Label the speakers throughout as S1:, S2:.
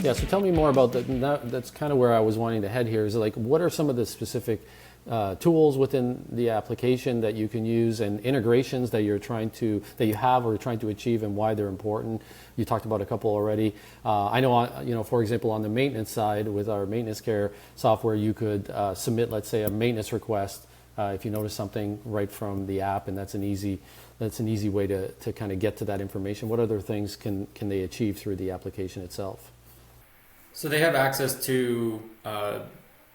S1: Yeah, so tell me more about that. That's kind of where I was wanting to head here. Is like, what are some of the specific tools within the application that you can use, and integrations that you have or trying to achieve, and why they're important? You talked about a couple already. I know, for example, on the maintenance side with our maintenance care software, you could submit, let's say, a maintenance request if you notice something right from the app, and that's an easy way to kind of get to that information. What other things can they achieve through the application itself?
S2: So they have access to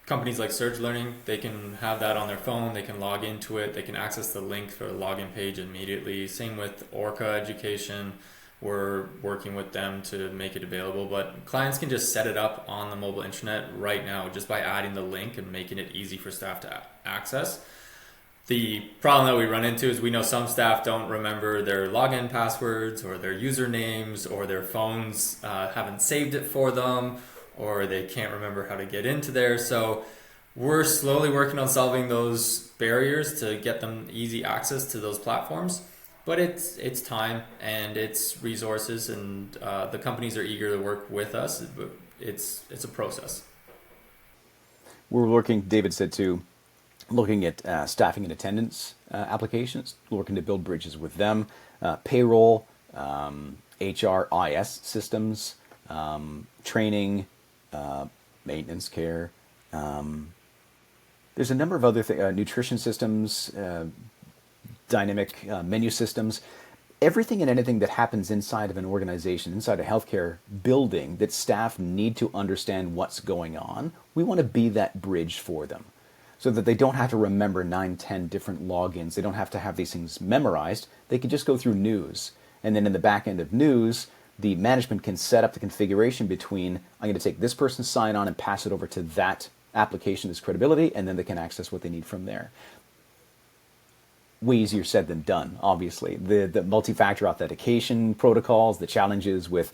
S2: companies like Surge Learning. They can have that on their phone. They can log into it. They can access the link for the login page immediately. Same with Orca Education. We're working with them to make it available, but clients can just set it up on the mobile intranet right now just by adding the link and making it easy for staff to access. The problem that we run into is we know some staff don't remember their login passwords or their usernames, or their phones haven't saved it for them, or they can't remember how to get into there. So we're slowly working on solving those barriers to get them easy access to those platforms. But it's time and it's resources, and the companies are eager to work with us, but it's a process.
S3: We're working, David said too, looking at staffing and attendance applications, looking to build bridges with them, payroll, HRIS systems, training, maintenance care. There's a number of other things, nutrition systems, dynamic menu systems. Everything and anything that happens inside of an organization, inside a healthcare building, that staff need to understand what's going on, we want to be that bridge for them, so that they don't have to remember 9, 10 different logins. They don't have to have these things memorized. They can just go through niuz. And then in the back end of niuz, the management can set up the configuration between, I'm going to take this person's sign on and pass it over to that application as credibility, and then they can access what they need from there. Way easier said than done, obviously. The multi-factor authentication protocols, the challenges with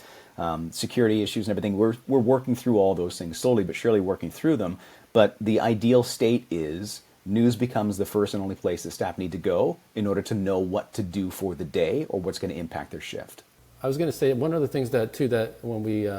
S3: security issues and everything, we're working through all those things, slowly but surely working through them. But the ideal state is niuz becomes the first and only place that staff need to go in order to know what to do for the day or what's going to impact their shift.
S1: I was going to say one of the things that when we,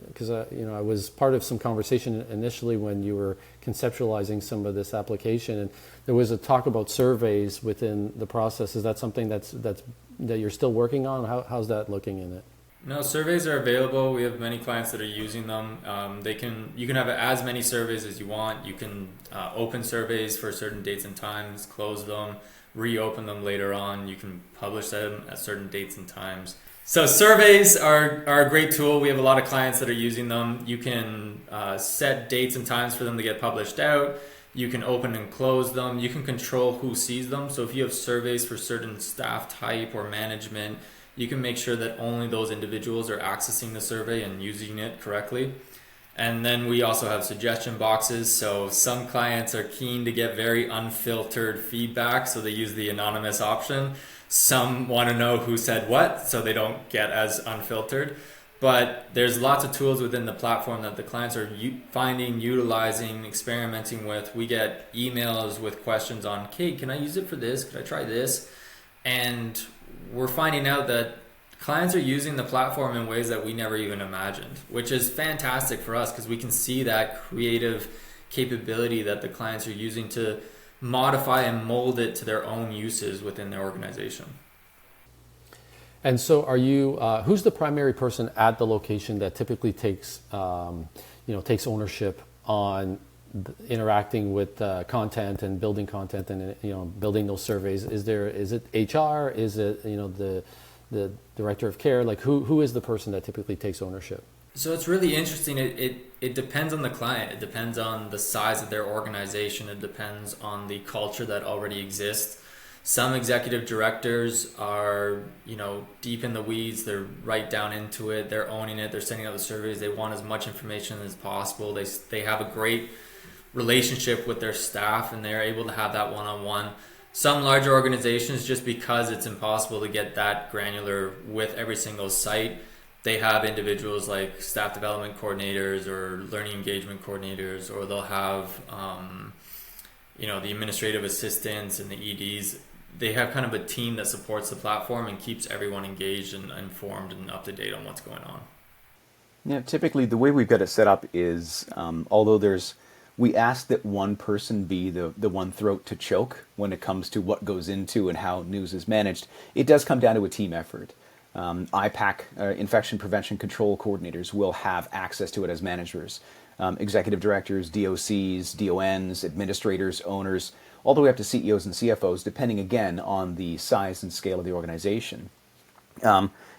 S1: because I was part of some conversation initially when you were conceptualizing some of this application, and there was a talk about surveys within the process. Is that something that you're still working on? How's that looking in it?
S2: No, surveys are available. We have many clients that are using them. You can have as many surveys as you want. You can open surveys for certain dates and times, close them, reopen them later on. You can publish them at certain dates and times. So surveys are a great tool. We have a lot of clients that are using them. You can set dates and times for them to get published out. You can open and close them. You can control who sees them. So if you have surveys for certain staff type or management, you can make sure that only those individuals are accessing the survey and using it correctly. And then we also have suggestion boxes. So some clients are keen to get very unfiltered feedback, so they use the anonymous option. Some want to know who said what, so they don't get as unfiltered. But there's lots of tools within the platform that the clients are finding, utilizing, experimenting with. We get emails with questions on, okay, can I use it for this? Could I try this? And we're finding out that clients are using the platform in ways that we never even imagined, which is fantastic for us because we can see that creative capability that the clients are using to modify and mold it to their own uses within their organization.
S1: And so are you, who's the primary person at the location that typically takes ownership on interacting with content and building content and building those surveys? Is it HR? Is it the director of care? Like who is the person that typically takes ownership?
S2: So it's really interesting. It depends on the client. It depends on the size of their organization. It depends on the culture that already exists. Some executive directors are, deep in the weeds. They're right down into it. They're owning it. They're sending out the surveys. They want as much information as possible. They have a great relationship with their staff and they're able to have that one-on-one. Some larger organizations, just because it's impossible to get that granular with every single site, they have individuals like staff development coordinators or learning engagement coordinators, or they'll have the administrative assistants and the EDs. They have kind of a team that supports the platform and keeps everyone engaged and informed and up to date on what's going on.
S3: Yeah, typically the way we've got it set up is, although we ask that one person be the one throat to choke when it comes to what goes into and how news is managed. It does come down to a team effort. IPAC, infection prevention control coordinators, will have access to it as managers. Executive directors, DOCs, DONs, administrators, owners, all the way up to CEOs and CFOs, depending again on the size and scale of the organization.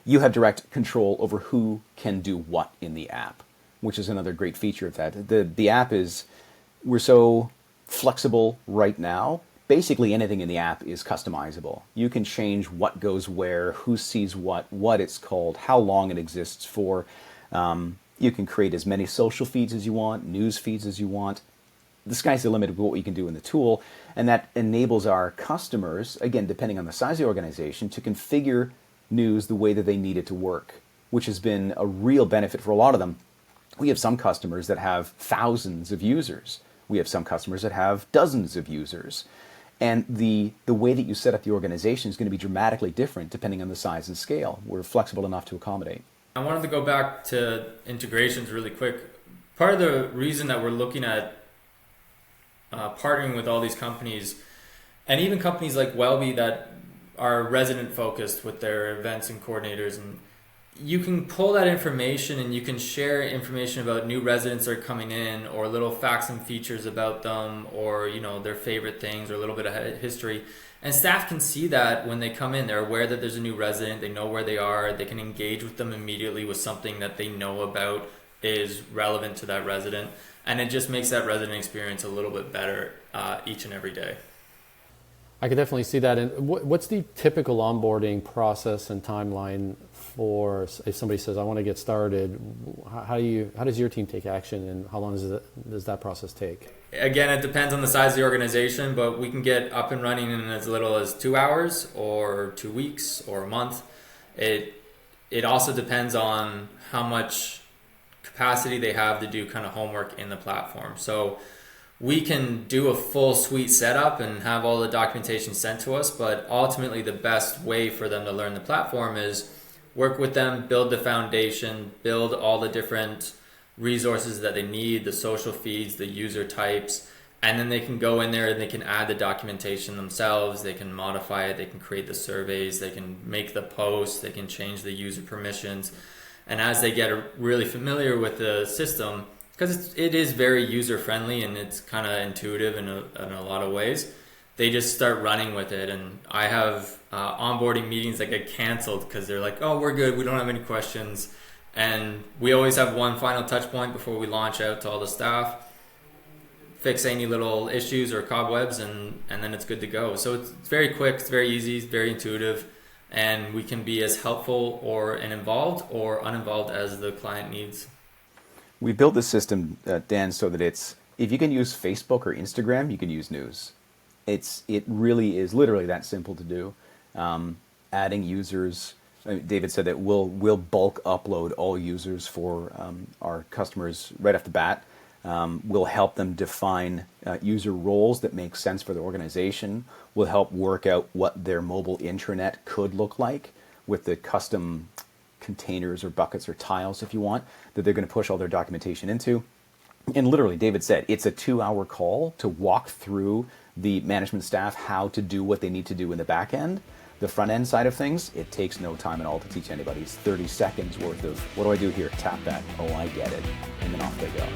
S3: You have direct control over who can do what in the app, which is another great feature of that. The app we're so flexible right now. Basically anything in the app is customizable. You can change what goes where, who sees what it's called, how long it exists for. You can create as many social feeds as you want, news feeds as you want. The sky's the limit of what we can do in the tool, and that enables our customers, again, depending on the size of the organization, to configure news the way that they need it to work, which has been a real benefit for a lot of them. We have some customers that have thousands of users. We have some customers that have dozens of users. And the way that you set up the organization is going to be dramatically different depending on the size and scale. We're flexible enough to accommodate.
S2: I wanted to go back to integrations really quick. Part of the reason that we're looking at partnering with all these companies, and even companies like Wellbe that are resident focused with their events and coordinators, and you can pull that information and you can share information about new residents that are coming in, or little facts and features about them, or their favorite things, or a little bit of history. And staff can see that when they come in. They're aware that there's a new resident, they know where they are, they can engage with them immediately with something that they know about is relevant to that resident. And it just makes that resident experience a little bit better each and every day.
S1: I could definitely see that. And what's the typical onboarding process and timeline for if somebody says, I want to get started? How does your team take action, and how long does that process take?
S2: Again, it depends on the size of the organization, but we can get up and running in as little as 2 hours or 2 weeks or a month. It also depends on how much capacity they have to do kind of homework in the platform. So we can do a full suite setup and have all the documentation sent to us, but ultimately the best way for them to learn the platform is work with them, build the foundation, build all the different resources that they need, the social feeds, the user types, and then they can go in there and they can add the documentation themselves, they can modify it, they can create the surveys, they can make the posts, they can change the user permissions. And as they get really familiar with the system, because it is very user-friendly and it's kind of intuitive in a lot of ways, they just start running with it. And I have onboarding meetings that get canceled because they're like, oh, we're good, we don't have any questions. And we always have one final touch point before we launch out to all the staff, fix any little issues or cobwebs, and then it's good to go. So it's very quick, it's very easy, it's very intuitive, and we can be as helpful and involved or uninvolved as the client needs.
S3: We built this system, Dan, so that if you can use Facebook or Instagram, you can use news. It really is literally that simple to do. Adding users, David said that we'll bulk upload all users for our customers right off the bat. We'll help them define user roles that make sense for the organization. We'll help work out what their mobile intranet could look like with the custom containers or buckets or tiles, if you want, that they're going to push all their documentation into. And literally, David said, it's a 2-hour call to walk through the management staff how to do what they need to do in the back end. The front end side of things, it takes no time at all to teach anybody. It's 30 seconds worth of, what do I do here? Tap that. Oh, I get it. And then off they go.